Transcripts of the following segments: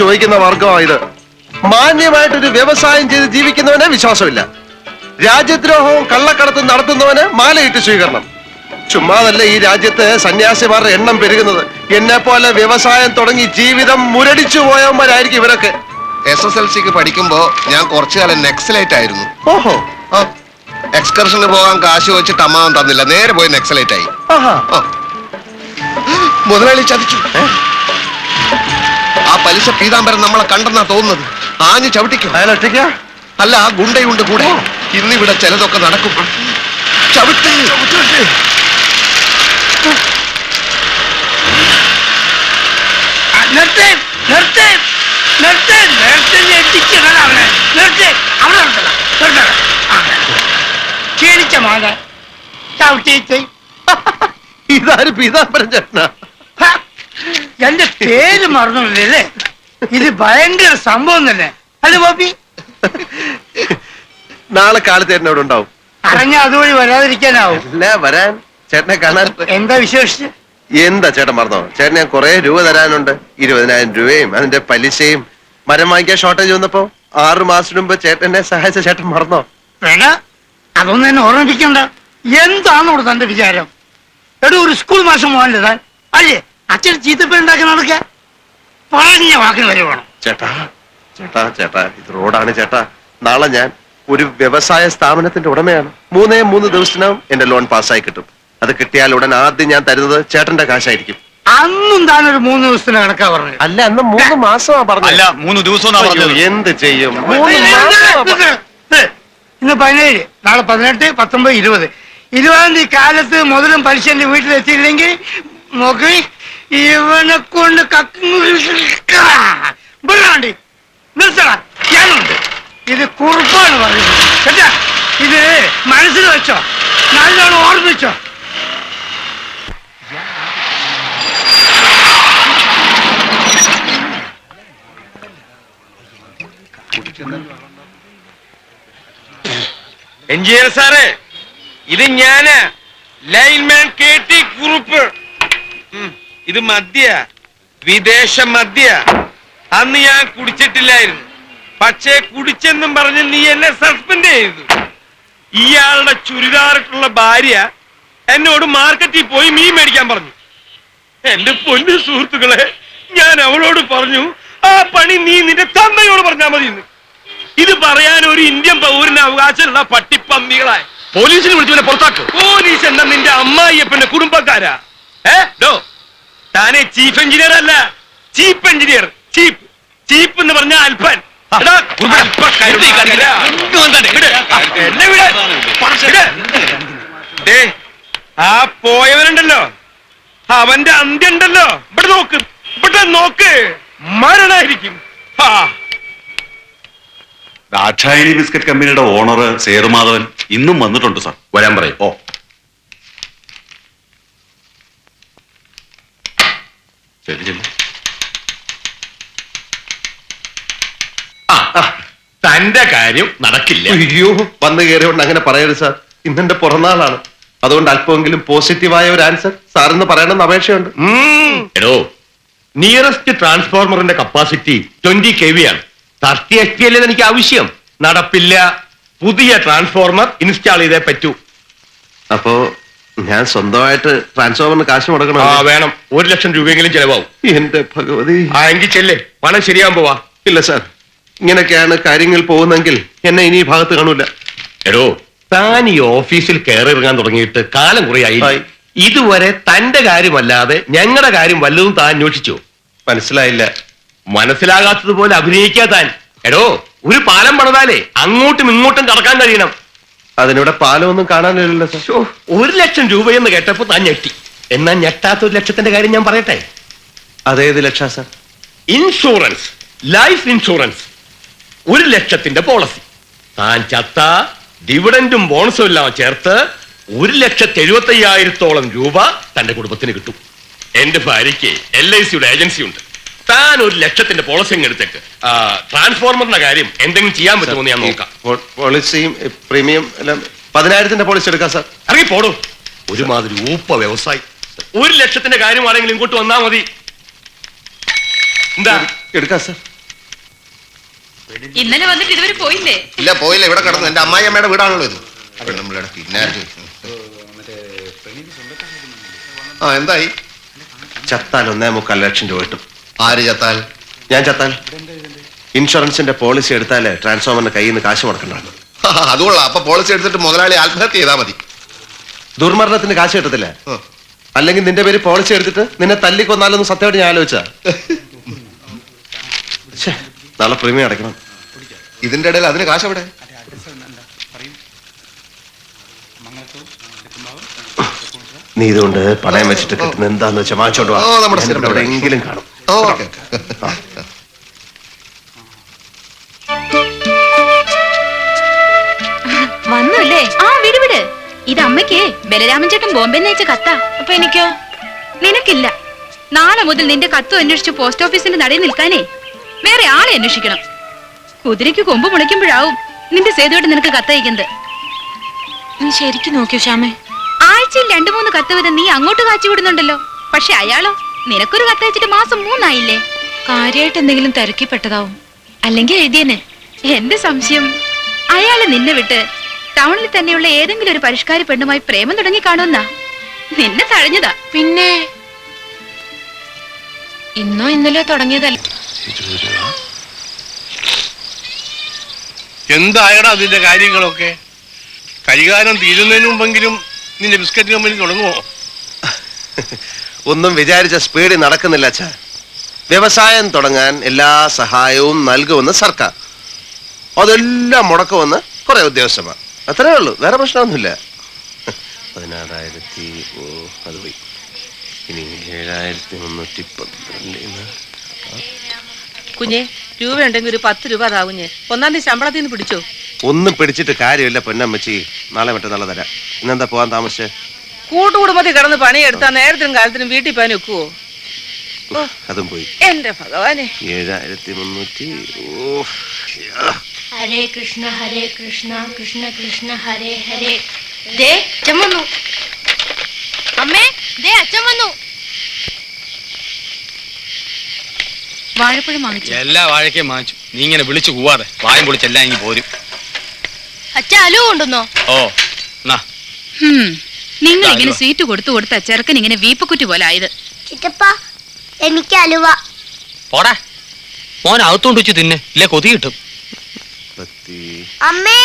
ചോദിക്കുന്ന വർഗമാണ് ഇത്. മാന്യമായിട്ടൊരു വ്യവസായം ചെയ്ത് ജീവിക്കുന്നവനെ വിശ്വാസമില്ല. രാജ്യദ്രോഹവും കള്ളക്കടത്തും നടത്തുന്നവന് മാലയിട്ട് സ്വീകരണം. ചുമ്മാതല്ല ഈ രാജ്യത്ത് സന്യാസിമാരുടെ എണ്ണം പെരുകുന്നത്. എന്നെ പോലെ വ്യവസായം തുടങ്ങി ജീവിതം മുരടിച്ചു പോയവന്മാരായിരിക്കും ഇവരൊക്കെ. SSLCക്ക് പഠിക്കുമ്പോ ഞാൻ കുറച്ചു കാലം നെക്സലൈറ്റ് ആയിരുന്നു. ഓഹോ. എക്സ്കർഷന് പോകാൻ കാശ് വെച്ചിട്ട് അമ്മാവൻ തന്നില്ല, നേരെ പോയി നെക്സലൈറ്റ് ആയി. മുതലാളി ചതിച്ചു. ആ പലിശ പീതാംബരൻ നമ്മളെ കണ്ടെന്നാ തോന്നുന്നത്. ആഞ്ഞു ചവിട്ടിക്കും. അയാളൊറ്റയ്ക്ക? അല്ല, ആ ഗുണ്ടയുണ്ട് കൂടെ. ഇന്നിവിടെ ചിലതൊക്കെ നടക്കും. ചവിട്ടി ഇതാര് പീതാംബരൻ ചേട്ടനാ? എന്റെ പേര് മറന്നില്ലേ? ഇത് ഭയങ്കര സംഭവം തന്നെ അല്ലേ ബോബി? നാളെ കാലത്ത് ചേട്ടൻ അവിടെ ഉണ്ടാവും. അറിഞ്ഞ അതുവഴി വരാതിരിക്കാനാവും. അല്ല, വരാൻ ചേട്ടനെ കാണാൻ. എന്താ വിശേഷിച്ച്? എന്താ ചേട്ടൻ മറന്നോ? ചേട്ടൻ ഞാൻ കുറെ രൂപ തരാനുണ്ട്. 20,000 രൂപയും അതിന്റെ പലിശയും. മരം വാങ്ങിക്കാൻ ഷോർട്ടേജ് വന്നപ്പോ 6 മാസത്തിന് മുമ്പ് ചേട്ടനെ സഹായിച്ച ചേട്ടൻ മറന്നോ? വേണ്ട, അതൊന്നും എന്നെ ഓർമ്മിപ്പിക്കണ്ട. എന്താണോ തന്റെ വിചാരം? എടോ, ഒരു സ്കൂൾ മാസം പോകാനില്ല താൻ അല്ലേ? അച്ഛൻ ചീത്തപ്പേരുണ്ടാക്കി നടക്കുക. പറഞ്ഞ വാക്കിന് വരെ വേണം. ചേട്ടാ ചേട്ടാ ചേട്ടാ, ഇത് റോഡാണ് ചേട്ടാ. നാളെ ഞാൻ ഒരു വ്യവസായ സ്ഥാപനത്തിന്റെ ഉടമയാണ്. 3 ദിവസത്തിനകം എന്റെ ലോൺ പാസ്സായി കിട്ടും. അത് കിട്ടിയാൽ ഉടൻ ആദ്യം ഞാൻ തരുന്നത് ചേട്ടന്റെ കാശായിരിക്കും. അന്നും താനൊരു 3 ദിവസത്തിന് കണക്കാ പറഞ്ഞു. അല്ല, അന്ന് 3 മാസമാ പറഞ്ഞു. അല്ല, 3 ദിവസം. എന്ത് ചെയ്യും? ഇന്ന് 17, നാളെ 18, 19, 20. 20-ാം തീയതി കാലത്ത് മുതലും പലിശ എന്റെ വീട്ടിലെത്തിയില്ലെങ്കിൽ നോക്കി ഇവനെ കൊണ്ട് നിർത്തണം. ഞാനുണ്ട്. ഇത് കുറുപ്പാണ് പറയുന്നത് കേട്ടാ. ഇത് മനസ്സിൽ വെച്ചോ, നല്ലോണം ഓർമ്മിച്ചോ. എഞ്ചിനീയർ സാറേ, ഇത് ഞാനാ, ലൈൻമാൻ KT കുറുപ്പ്. ഇത് മദ്യ, വിദേശ മദ്യ. അന്ന് ഞാൻ കുടിച്ചിട്ടില്ലായിരുന്നു. പക്ഷേ കുടിച്ചെന്നും പറഞ്ഞ് നീ എന്നെ സസ്പെൻഡ് ചെയ്തു. ഇയാളുടെ ചുരിദാറിട്ടുള്ള ഭാര്യ എന്നോട് മാർക്കറ്റിൽ പോയി മീൻ മേടിക്കാൻ പറഞ്ഞു. എന്റെ പൊന്നു സുഹൃത്തുക്കളെ, ഞാൻ അവളോട് പറഞ്ഞു, ആ പണി നീ നിന്റെ തന്തയോട് പറഞ്ഞാൽ മതി. ഇത് പറയാൻ ഒരു ഇന്ത്യൻ പൗരന് അവകാശമുള്ള പട്ടിപ്പന്നികളായ പോലീസിനെ വിളിച്ചു പുറത്താക്കും. പോലീസ് എന്താ നിന്റെ അമ്മായിയപ്പന്റെ കുടുംബക്കാരാ? താനെ ചീഫ് എഞ്ചിനീയർ അല്ല, ചീഫ് എഞ്ചിനീയർ. ചീപ്പ് ചീപ്പ് എന്ന് പറഞ്ഞ അൽപ്പൻ. ആ പോയവനുണ്ടല്ലോ, അവന്റെ അന്ത്യണ്ടല്ലോ. ഇവിടെ നോക്ക്, ഇവിടെ നോക്ക്, മരണായിരിക്കും. ദാക്ഷായണി ബിസ്ക്കറ്റ് കമ്പനിയുടെ ഓണർ സേതുമാധവൻ ഇന്നും വന്നിട്ടുണ്ട് സാർ. വരാൻ പറയും. ഓ, ശരി ശരി. തന്റെ കാര്യം നടക്കില്ല. അയ്യോ, വന്നു കയറിയോണ്ട് അങ്ങനെ പറയരുത് സാർ. ഇന്നെന്റെ പിറന്നാളാണ്. അതുകൊണ്ട് അല്പമെങ്കിലും പോസിറ്റീവായ ഒരു ആൻസർ സാറിന്ന് പറയണമെന്ന് അപേക്ഷയുണ്ട്. എടോ, നിയറസ്റ്റ് ട്രാൻസ്ഫോർമറിന്റെ കപ്പാസിറ്റി 20 kV ആണ്. 30 HP അല്ലേ എനിക്ക് ആവശ്യം. നടപ്പില്ല. പുതിയ ട്രാൻസ്ഫോർമർ ഇൻസ്റ്റാൾ ചെയ്തേ പറ്റൂ. അപ്പോ ഞാൻ സ്വന്തമായിട്ട് ട്രാൻസ്ഫോമറിന് കാശ് മുടക്കണം. വേണം. 1 ലക്ഷം രൂപയെങ്കിലും ചെലവാവും. എന്റെ ഭഗവതി. എങ്കിൽ ചെല്ലേ, പണം ശരിയാൻ പോവാ. ഇല്ല സാർ, ഇങ്ങനെയൊക്കെയാണ് കാര്യങ്ങൾ പോകുന്നെങ്കിൽ എന്നെ ഇനി ഈ ഭാഗത്ത് കാണൂല. എടോ, താൻ ഈ ഓഫീസിൽ കയറി ഇറങ്ങാൻ തുടങ്ങിയിട്ട് കാലം കുറയായി. ഇതുവരെ തന്റെ കാര്യമല്ലാതെ ഞങ്ങളുടെ കാര്യം വല്ലതും താൻ അന്വേഷിച്ചോ? മനസ്സിലായില്ല. മനസ്സിലാകാത്തതുപോലെ അഭിനയിക്കാ താൻ. എടോ, ഒരു പാലം പണിതാലേ അങ്ങോട്ടും ഇങ്ങോട്ടും കടക്കാൻ കഴിയണം. അതിനിവിടെ പാലമൊന്നും കാണാനില്ലല്ലോ സാർ. 1 ലക്ഷം രൂപയെന്ന് കേട്ടപ്പോ താൻ ഞെട്ടി. എന്നാ ഞെട്ടാത്ത 1 ലക്ഷത്തിന്റെ കാര്യം ഞാൻ പറയട്ടെ. അതേത് ലക്ഷം സാർ? Insurance, life insurance. 1 ലക്ഷത്തിന്റെ പോളിസി. താൻ ചത്ത ഡിവിഡന്റും ബോണസും എല്ലാം ചേർത്ത് 1,75,000 രൂപ തന്റെ കുടുംബത്തിന് കിട്ടും. എന്റെ ഭാര്യയ്ക്ക് LICയുടെ ഏജൻസി ഉണ്ട്. താൻ 1 ലക്ഷത്തിന്റെ പോളിസി എടുത്തേക്ക്. ട്രാൻസ്ഫോർമറിന്റെ കാര്യം എന്തെങ്കിലും ചെയ്യാൻ പറ്റുമെന്ന് ഞാൻ നോക്കാം. പോളിസിയും പ്രീമിയം എല്ലാം 10,000ത്തിന്റെ പോളിസി എടുക്കാം സാർ. ഇറങ്ങി പോടൂ. ഒരുമാതിരി ഊപ്പ വ്യവസായി. 1 ലക്ഷത്തിന്റെ കാര്യമാണെങ്കിൽ ഇങ്ങോട്ട് വന്നാ മതി. എന്താ എടുക്കാം സാർ. ഇന്നലെ വന്നിട്ട് ഇതുവരെ പോയില്ലേ? ഇല്ല പോയില്ല, ഇവിടെ കിടന്നു. എന്റെ അമ്മായിയമ്മയുടെ വീടാണല്ലോ ഇത്. പിന്നെ ആ എന്തായി? ചത്താൽ 1.25 ലക്ഷം രൂപ കിട്ടും. ആര് ചത്താൽ? ഞാൻ ചത്താൽ ഇൻഷുറൻസിന്റെ പോളിസി എടുത്താലേ ട്രാൻസ്ഫോമറിന്റെ കയ്യിൽ നിന്ന് കാശ് മുടക്കണ്ടാണ്. അതുകൊള്ളാം. അപ്പൊ പോളിസി എടുത്തിട്ട് മുതലാളി ആത്മഹത്യ ചെയ്താൽ മതി. ദുർമരണത്തിന് കാശ് കിട്ടത്തില്ല. അല്ലെങ്കിൽ നിന്റെ പേര് പോളിസി എടുത്തിട്ട് നിന്നെ തല്ലിക്കൊന്നാലൊന്നും സത്യമായിട്ട് ഞാൻ ആലോചിച്ചാ. നാളെ പ്രീമിയം അടയ്ക്കണം. ഇതിന്റെ ഇടയിൽ അതിന് കാശ് എവിടെ? നീ ഇതുകൊണ്ട് പണയം വെച്ചിട്ട് കിട്ടുന്ന എന്താന്ന് വെച്ചാൽ വാങ്ങിച്ചോണ്ട് വാ. നമ്മുടെ ഇവിടെ എവിടെയെങ്കിലും കാണും. ഓക്കെ. വന്നല്ലേ? ആ വിട് വിട്. ഇത് അമ്മയ്ക്ക് ബലരാമൻ ചേട്ടൻ ബോംബെ അയച്ച കത്താ. അപ്പൊ എനിക്കോ? നിനക്കില്ല. നാളെ മുതൽ നിന്റെ കത്തും അന്വേഷിച്ച് പോസ്റ്റ് ഓഫീസിന്റെ നടയിൽ നിൽക്കാനേ വേറെ ആളെ അന്വേഷിക്കണം. കുതിരയ്ക്ക് കൊമ്പ് മുളയ്ക്കുമ്പോഴാവും നിന്റെ സേതുവായിട്ട് നിനക്ക് കത്തയക്കുന്നത്. നീ ശരിക്കും നോക്കിയോ ശ്യാമേ? ആഴ്ചയിൽ 2-3 കത്ത് വീതം നീ അങ്ങോട്ട് കാച്ചി വിടുന്നുണ്ടല്ലോ. പക്ഷെ അയാളോ നിനക്കൊരു കത്തയച്ചിട്ട് മാസം 3 ആയില്ലേ? കാര്യമായിട്ട് എന്തെങ്കിലും തിരക്കിപ്പെട്ടതാവും, അല്ലെങ്കിൽ എഴുതിയനെ. എന്റെ സംശയം അയാള് നിന്നെ വിട്ട് ടൗണിൽ തന്നെയുള്ള ഏതെങ്കിലും ഒരു പരിഷ്കാര പെണ്ണുമായി പ്രേമം തുടങ്ങി കാണുമെന്നാ. നിന്നെ തഴഞ്ഞതാ. പിന്നെ ഇന്നോ ഇന്നലെയോ തുടങ്ങിയതല്ല. എന്തായടാ അതിന്റെ കാര്യങ്ങളൊക്കെ? കരികാലം തീരുന്നതിന് മുമ്പെങ്കിലും നിന്റെ ബിസ്ക്കറ്റ് കമ്പനി തുടങ്ങുമോ? ഒന്നും വിചാരിച്ച സ്പീഡിൽ നടക്കുന്നില്ല അച്ഛാ. വ്യവസായം തുടങ്ങാൻ എല്ലാ സഹായവും നൽകുമെന്ന് സർക്കാർ, അതെല്ലാം മുടക്കുമെന്ന് കുറെ ഉദ്യോഗസ്ഥന്മാർ. അത്രേ ഉള്ളൂ, വേറെ പ്രശ്നമൊന്നുമില്ല. 16,000 അത് പോയി. ഇനി 7,312. കുഞ്ഞെ രൂപ ഉണ്ടെങ്കിൽ ഒരു 10 രൂപ താ കുഞ്ഞെ. 1-ാം തീയതി ശമ്പളത്തിൽ നിന്ന് പിടിച്ചോ? ഒന്നും പിടിച്ചിട്ട് കാര്യമില്ല പൊന്നമ്മച്ചി. നാളെ മറ്റന്നാളെ തരാം. ഇന്നെന്താ പോവാൻ താമസിച്ചേ? കൂട്ടുകുടുംബത്തിൽ കിടന്ന് പണിയെടുത്താ നേരത്തിനും കാലത്തിനും വീട്ടിൽ പോകാൻ ഒക്കുവോ? അതും പോയി. എന്റെ ഭഗവാനെ. 7,300. ഹരേ കൃഷ്ണ കൃഷ്ണ കൃഷ്ണ ഹരേ ഹരേ. ദേ അച്ഛൻ വന്നു. അമ്മേ ദേ അച്ഛൻ വന്നു. വാഴപ്പഴം വാങ്ങിച്ചു. എല്ലാ വാഴക്കയും വാങ്ങിച്ചു. നീ ഇങ്ങനെ വിളിച്ചു പോവാതെ വായം പൊളിച്ചെല്ലാം ഇങ്ങ് പോരും. അച്ഛൻ അലു കൊണ്ടുവന്നോ? ഓ എന്നാ നിങ്ങൾ ഇങ്ങനെ സ്വീറ്റ് കൊടുത്തു കൊടുത്ത ചെറുക്കൻ ഇങ്ങനെ വീപ്പക്കുറ്റി പോലെ ആയത്. ചിറ്റപ്പ എനിക്ക് അലുവ. പോടാ മോൻ അകത്തോണ്ട് വെച്ച് തിന്നെ, ഇല്ലേ കൊതി കിട്ടും. അമ്മേ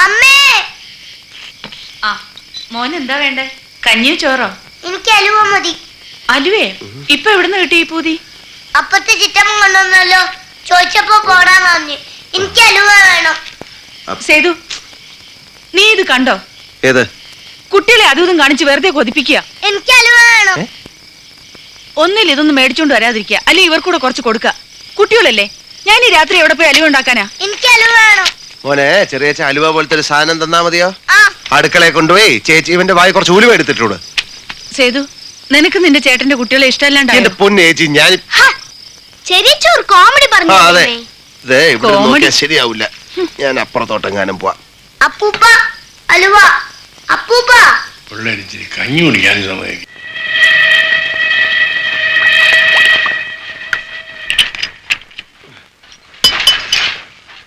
അമ്മേ ആ മോൻ എന്താ വേണ്ടേ? കഞ്ഞിയോ ചോറോ? എനിക്ക് അലുവ മതി. അലുവേ? ഇപ്പൊ എവിടുന്ന് കിട്ടി ഈ പൂതി? അപ്പത്തെ ചിറ്റമ്മ കൊണ്ടുവന്നല്ലോ. ചോദിച്ചപ്പോ പോടാൻ പറഞ്ഞു. എനിക്ക് അലുവ വേണം. സേതു നീ ഇത് കണ്ടോ? ഏത്? കുട്ടികളെ അതും ഇതും കാണിച്ച് വെറുതെ കൊതിപ്പിക്കുക. എനിക്ക് അലുവ വേണം. ഒന്നിൽ ഇതൊന്നും മേടിച്ചോണ്ട് വരാതിരിക്കുക, അല്ലെങ്കിൽ ഇവർക്കൂടെ കുറച്ച് കൊടുക്കുക. കുട്ടികളല്ലേ, ഞാൻ ഈ രാത്രി എവിടെ പോയി അലുവ ഉണ്ടാക്കാനാ? എനിക്ക് അലുവ വേണം. മോനെ ചെറിയ അലുവ പോലത്തെ ഒരു സാധനം തന്നാ മതിയോ? ആ അടുക്കളയെ കൊണ്ടുപോയി ചേച്ചി ഇവന്റെ വായി കുറച്ച് ഉലുവ എടുത്തിട്ടുണ്ട്. സേതു നിനക്ക് നിന്റെ ചേട്ടന്റെ കുട്ടികളെ ഇഷ്ടമല്ലാണ്ടായോ? എന്റെ പൊന്നേച്ചി ഞാൻ ചെറിയ കോമഡി പറഞ്ഞു. അതെ ഇതേ ഇവിടെ നോക്കിയാൽ ശരിയാവില്ല. ഞാൻ അപ്പുറത്തോട്ടെങ്ങാനും പോവാം. അപ്പൂപ്പ അലുവ. അപ്പൂപ്പ പിള്ളേരിച്ചിരി കഞ്ഞി കുടിക്കാൻ സമയം.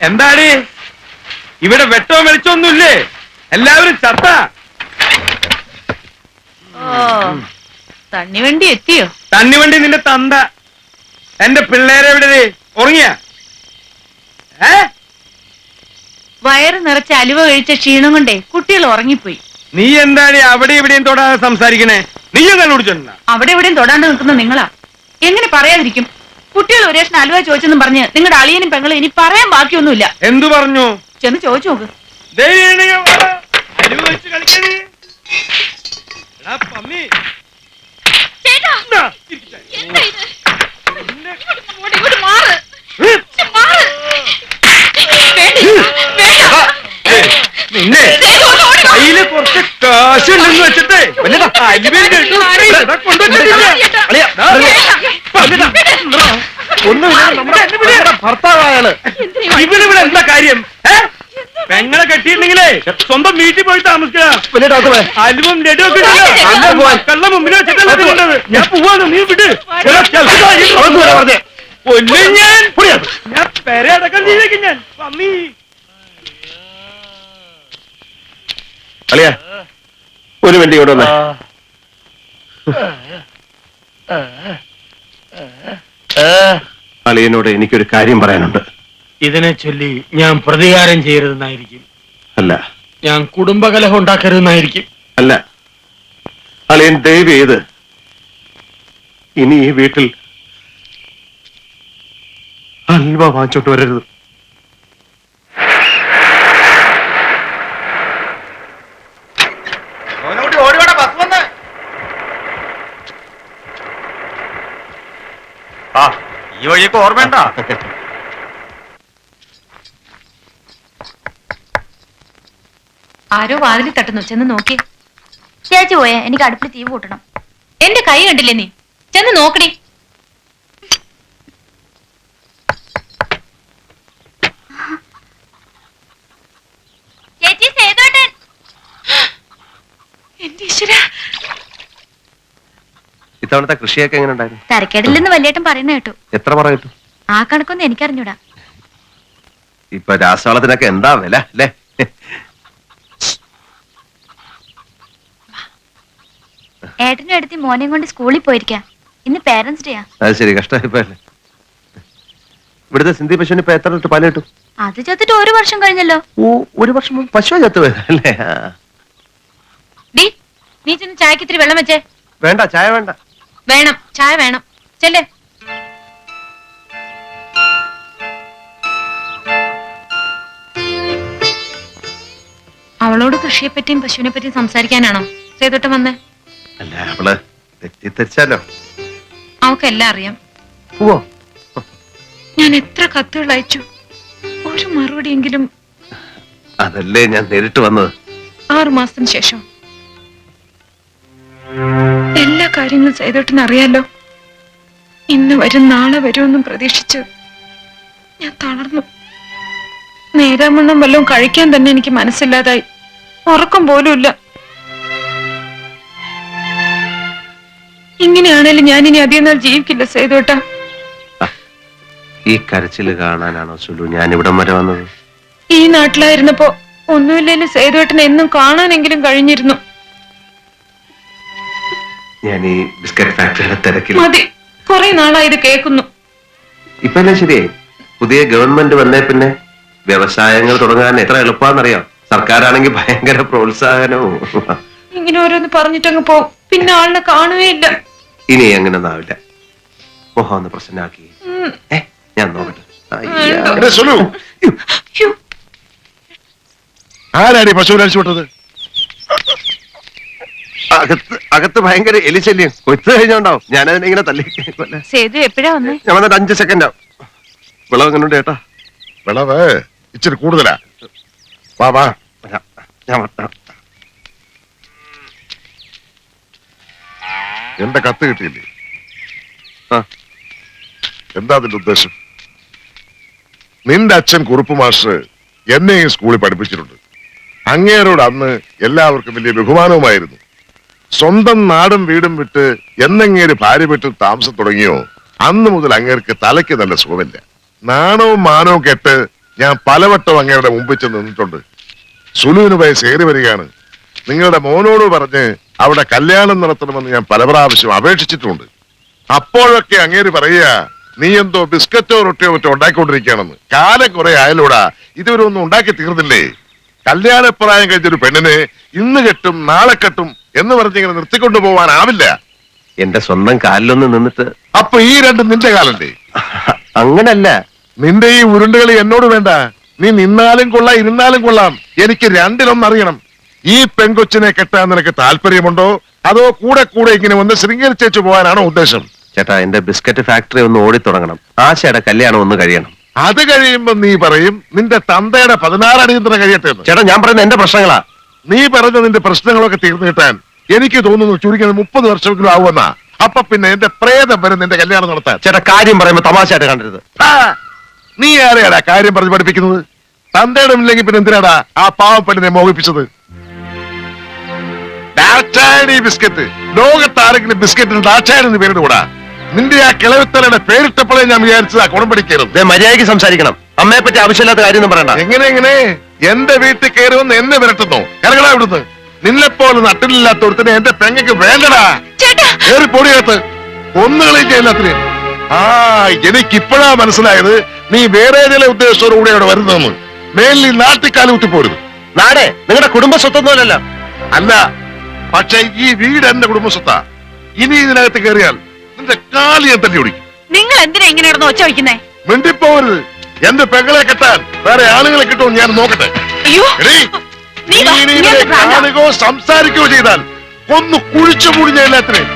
എന്താടി ഇവിടെ വെട്ടോ വെളിച്ചൊന്നുമില്ലേ? എല്ലാവരും ചത്ത. തണ്ണിവണ്ടി എത്തിയോ? തണ്ണിവണ്ടി നിന്റെ തന്ത. എന്റെ പിള്ളേരെവിടെ? ഉറങ്ങിയ? വയറ് നിറച്ച് അലുവ കഴിച്ച ക്ഷീണം കൊണ്ടേ കുട്ടികൾ ഉറങ്ങിപ്പോയി. നീ എന്താണ് അവിടെ ഇവിടെയും തൊടാതെ സംസാരിക്കണേ? നീയും കണ്ടുപിടിച്ചോണ്ടാ? അവിടെ എവിടെയും തൊടാണ്ട് നിൽക്കുന്ന നിങ്ങളാ. എങ്ങനെ പറയാതിരിക്കും? കുട്ടികൾ ഒരു രേഷൻ അലുവ ചോദിച്ചെന്നും പറഞ്ഞ് നിങ്ങളുടെ അളിയനും പെങ്ങളും ഇനി പറയാൻ ബാക്കിയൊന്നുമില്ല. എന്തു പറഞ്ഞു? ചെന്ന് ചോദിച്ചു നോക്ക്. നിന്നെ കയ്യില് കുറച്ച് കാശുണ്ടെന്ന് വെച്ചിട്ട് ഭർത്താവാണ് ഇവനിവിടെ എന്താ കാര്യം? പെങ്ങളെ കെട്ടിയിട്ടുണ്ടെങ്കിലേ സ്വന്തം വീട്ടിൽ പോയി താമസിക്കുക. അലുവും ലഡുവൊക്കെ കള്ള മുമ്പിൽ വെച്ചിട്ടല്ല ഞാൻ പോവാണ്. നീ വിട്ട് കൊല്ലും ഞാൻ ഞാൻ പെരടക്കം ചെയ്തേക്കും ഞാൻ പന്നി. അളിയ ഒരു മിനിറ്റ് ഇവിടെ വന്നേ. അളിയനോട് എനിക്കൊരു കാര്യം പറയാനുണ്ട്. ഇതിനെ ചൊല്ലി ഞാൻ പ്രതികാരം ചെയ്യരുതെന്നായിരിക്കും. അല്ല ഞാൻ കുടുംബകലഹം ഉണ്ടാക്കരുതെന്നായിരിക്കും. അല്ല, അളിയൻ ദയവ് ചെയ്ത് ഇനി ഈ വീട്ടിൽ ഹൽവ വാങ്ങിച്ചോട്ട് വരരുത്. ഈ വഴിയൊക്കെ ഓർമ്മയുണ്ട? ആരോ വാതിലിൽ തട്ടുന്നു, ചെന്ന് നോക്കി. ചേച്ചി പോയേ, എനിക്ക് അടുപ്പിൽ തീ കൂട്ടണം. എന്റെ കൈ കണ്ടില്ലേ നീ? ചെന്ന് നോക്കടി. ചേച്ചി സേതുവേട്ടൻ. എന്റെ ഈശ്വര, ഇത്തവണത്തെ കൃഷിയൊക്കെ എങ്ങനെ ഉണ്ടായിരുന്നു? തരക്കേടില്ലെന്ന് വലിയേട്ടൻ പറയുന്ന കേട്ടു. എത്ര പറ കിട്ടും? ആ കണക്കൊന്നും എനിക്കറിഞ്ഞൂടാ. ഇപ്പൊ രാസവളത്തിനൊക്കെ എന്താ വില അല്ലേ? ഏട്ടനും എടുത്തി മോനെയും കൊണ്ട് സ്കൂളിൽ പോയിരിക്കാം. ഇന്ന് പേരൻസ് ഡേയാ. അത് ശരി, കഷ്ടമായിപ്പോയല്ലേ. ഇവിടുത്തെ സിന്ധി പശുവിന് ഇപ്പൊ എത്ര ലിറ്റർ പാല് കിട്ടും? അത് ചത്തിട്ട് 1 വർഷം കഴിഞ്ഞല്ലോ. ഓ, 1 വർഷം മുമ്പ് പശു ചത്തുപോയല്ലേ? ഡി, നീ ചെന്ന് ചായക്ക് ഇത്തിരി വെള്ളം വെച്ചേ. വേണ്ട, ചായ വേണ്ട. വേണം, ചായ വേണം. ചെല്ലേ. അവളോട് കൃഷിയെപ്പറ്റിയും പശുവിനെ പറ്റിയും സംസാരിക്കാനാണോ സേതുട്ടൻ വന്നേ? അല്ല, അവള് തെറ്റിദ്ധരിച്ചാലോ? അവക്കെല്ലാം അറിയാം. ഓ, ഞാൻ എത്ര കത്തുകൾ അയച്ചു, ഒരു മറുപടിയെങ്കിലും. അതല്ലേ ഞാൻ നേരിട്ട് വന്നത്. 6 മാസത്തിന് ശേഷം എല്ലാ കാര്യങ്ങളും സേതുട്ടന് അറിയാലോ. ഇന്ന് വരും നാളെ വരുമെന്നും പ്രതീക്ഷിച്ച് ഞാൻ തളർന്നു. നേരാമണ്ണം വല്ലതും കഴിക്കാൻ തന്നെ എനിക്ക് മനസ്സില്ലാതായി. ഉറക്കം പോലുമില്ല. ഇങ്ങനെയാണേലും ഞാനിനി അധികം നാൾ ജീവിക്കില്ല സേതുട്ട. ഈ കരച്ചില് കാണാനാണോ സുലു ഞാൻ ഇവിടം വരെ വന്നത്? ഈ നാട്ടിലായിരുന്നപ്പോ ഒന്നുമില്ലേലും സേതുട്ടനെ എന്നും കാണാനെങ്കിലും കഴിഞ്ഞിരുന്നു. ഞാൻ ഈ ബിസ്ക്കറ്റ് ഫാക്ടറിയുടെ തിരക്കിൽ. മതി, കുറെ നാളായി ഇത് കേൾക്കുന്നു. ഇപ്പൊ എല്ലാം ശരിയായി. പുതിയ ഗവൺമെന്റ് വന്നേ പിന്നെ വ്യവസായങ്ങൾ തുടങ്ങാൻ എത്ര എളുപ്പമാണെന്നറിയാം. സർക്കാരാണെങ്കിൽ ഭയങ്കര പ്രോത്സാഹനവും. ഇങ്ങനെ ഓരോന്ന് പറഞ്ഞിട്ടങ്ങ് പോവും, പിന്നെ ആളിനെ കാണുകയില്ല. ഇനി അങ്ങനെ ഒന്നാവില്ല. മോഹം ഒന്ന് പ്രശ്നമാക്കി. ഞാൻ നോക്കട്ടെ. ആരാടി പശുവിനെ അടിച്ചു വിട്ടത്? അകത്ത് ഭയങ്കര എലിശല്യം. കൊയ്ത്ത് കഴിഞ്ഞോണ്ടാവും. ഞാനതിനെ ഇങ്ങനെ തല്ലി. സേതു എപ്പോഴാ വന്നേ? ഞാൻ വന്നിട്ട് 5 സെക്കൻഡ് ആവും. വിളവ് എങ്ങനെയുണ്ട് ചേട്ടാ? വിളവ് ഇച്ചിരി കൂടുതലാ. വാ വാ. ഞാൻ എന്റെ കത്ത് കിട്ടിയില്ലേ? ആ, എന്താ അതിന്റെ ഉദ്ദേശം? നിന്റെ അച്ഛൻ കുറുപ്പ് മാസ്റ്റർ എന്നെ ഈ സ്കൂളിൽ പഠിപ്പിച്ചിട്ടുണ്ട്. അങ്ങേരോട് അന്ന് എല്ലാവർക്കും വലിയ ബഹുമാനവുമായിരുന്നു. സ്വന്തം നാടും വീടും വിട്ട് എന്നങ്ങേര് ഭാര്യ വീട്ടിൽ താമസം തുടങ്ങിയോ അന്ന് മുതൽ അങ്ങേർക്ക് തലയ്ക്ക് നല്ല സുഖമില്ല. നാണവും മാനവും കെട്ട് ഞാൻ പലവട്ടം അങ്ങയുടെ മുമ്പിൽ ചെന്ന് നിന്നിട്ടുണ്ട്. സുലുവിന് വയസ്സ് ഏറി വരികയാണ്. നിങ്ങളുടെ മോനോട് പറഞ്ഞ് അവിടെ കല്യാണം നടത്തണമെന്ന് ഞാൻ പല പ്രാവശ്യം അപേക്ഷിച്ചിട്ടുണ്ട്. അപ്പോഴൊക്കെ അങ്ങേര് പറയുക, നീ എന്തോ ബിസ്ക്കറ്റോ റൊട്ടിയോ മറ്റോ ഉണ്ടാക്കിക്കൊണ്ടിരിക്കുകയാണെന്ന്. കാലം കുറെ ആയാലൂടാ, ഇതുവരെ ഒന്നും ഉണ്ടാക്കി തീർന്നില്ലേ? കല്യാണപ്രായം കഴിഞ്ഞൊരു പെണ്ണിനെ ഇന്ന് കെട്ടും നാളെ കെട്ടും എന്ന് പറഞ്ഞിങ്ങനെ നിർത്തിക്കൊണ്ടു പോവാനാവില്ല. എന്റെ സ്വന്തം കാലിലൊന്ന് നിന്നിട്ട്. അപ്പൊ ഈ രണ്ടും നിന്റെ കാലല്ലേ? അങ്ങനല്ല. നിന്റെ ഈ ഉരുണ്ടുകളി എന്നോട് വേണ്ട. നീ നിന്നാലും കൊള്ളാം ഇരുന്നാലും കൊള്ളാം, എനിക്ക് രണ്ടിലൊന്നറിയണം. ഈ പെൺകൊച്ചിനെ കെട്ടാൻ നിനക്ക് താല്പര്യമുണ്ടോ, അതോ കൂടെ കൂടെ ഇങ്ങനെ ഒന്ന് ശൃംഗരിച്ചേച്ചു പോകാനാണോ ഉദ്ദേശം? ചേട്ടാ, എന്റെ ബിസ്ക്കറ്റ് ഫാക്ടറി ഒന്ന് ഓടി തുടങ്ങണം. ആശയുടെ കല്യാണം ഒന്ന് കഴിയണം. അത് കഴിയുമ്പോ നീ പറയും നിന്റെ തന്തയുടെ 16 അടിയന്തരം കഴിയട്ടെ. ചേട്ടാ, ഞാൻ പറയുന്നത് എന്റെ പ്രശ്നങ്ങളാ. നീ പറഞ്ഞ നിന്റെ പ്രശ്നങ്ങളൊക്കെ തീർന്നു കിട്ടാൻ എനിക്ക് തോന്നുന്നു ചുരുങ്ങിയത് 30 വർഷമെങ്കിലും ആവുമെന്നാ. അപ്പൊ പിന്നെ എന്റെ പ്രേതം വരെ നിന്റെ കല്യാണം നടത്താൻ. ചേട്ടാ, കാര്യം പറയുമ്പോ തമാശയായിട്ട് കണ്ടരുത്. നീ ആരെയാടാ കാര്യം പറഞ്ഞ് പഠിപ്പിക്കുന്നത്? തന്തയുടെ ഇല്ലെങ്കിൽ പിന്നെ എന്തിനാടാ ആ പാവപ്പെട്ടിനെ മോഹിപ്പിച്ചത്? ബിസ്ക്കറ്റ് ലോകത്ത് ആരെങ്കിലും ബിസ്ക്കറ്റിന് ദാക്ഷായണി എന്ന് പേരിട്ട് കൂടാ? നിന്റെ ആ കിളവിത്തലയുടെ പേരിട്ടപ്പോഴേ ഞാൻ വിചാരിച്ചതാ കുടംപിടിക്കരുത്. ദേ, മര്യാദയ്ക്ക് സംസാരിക്കണം. അമ്മയെ പറ്റി ആവശ്യമില്ലാത്ത കാര്യമൊന്നും പറയണ്ട. എങ്ങനെ എന്റെ വീട്ടിൽ കയറുമെന്ന് എന്നെ വിരട്ടുന്നു? ഇറങ്ങടാ ഇവിടുന്ന്. നിന്നെപ്പോലെ നട്ടിലില്ലാത്ത ഒരുത്തിനെ എന്റെ പെങ്ങക്ക് വേണ്ടടാ. കയറി പൊടിയകത്ത് ഒന്നുകളെയും ചെയ്യില്ലാത്തിന്. ആ, എനിക്കിപ്പോഴാ മനസ്സിലായത് നീ വേറെ ചില ഉദ്ദേശത്തോടുകൂടി അവിടെ വരുന്നതെന്ന്. മേലിൽ നാട്ടിക്കാലം കുത്തിപ്പോരുത്. നാടേ നിങ്ങളുടെ കുടുംബ സ്വത്തൊന്നുമല്ലല്ലോ. അല്ല, പക്ഷെ ഈ വീട് എന്റെ കുടുംബസ്വത്താ. ഇനി ഇതിനകത്ത് കയറിയാൽ നിന്റെ കാലി ഞാൻ തല്ലി ഓടിക്കും. നിങ്ങൾ എന്തിനാ ഇങ്ങനെ ഇടന്ന് ഒച്ച വയ്ക്കുന്നേ? മിണ്ടിപ്പോവരുത്. എന്റെ പെങ്ങളെ കെട്ടാൻ വേറെ ആളുകളെ കിട്ടുമോ ഞാൻ നോക്കട്ടെ. അയ്യോ, എടീ, നീ ഇനി ഇതിനെ കാണുകയോ സംസാരിക്കുകയോ ചെയ്താൽ ഒന്ന് കുഴിച്ചു മൂടിഞ്ഞ എല്ലാത്തിനെയും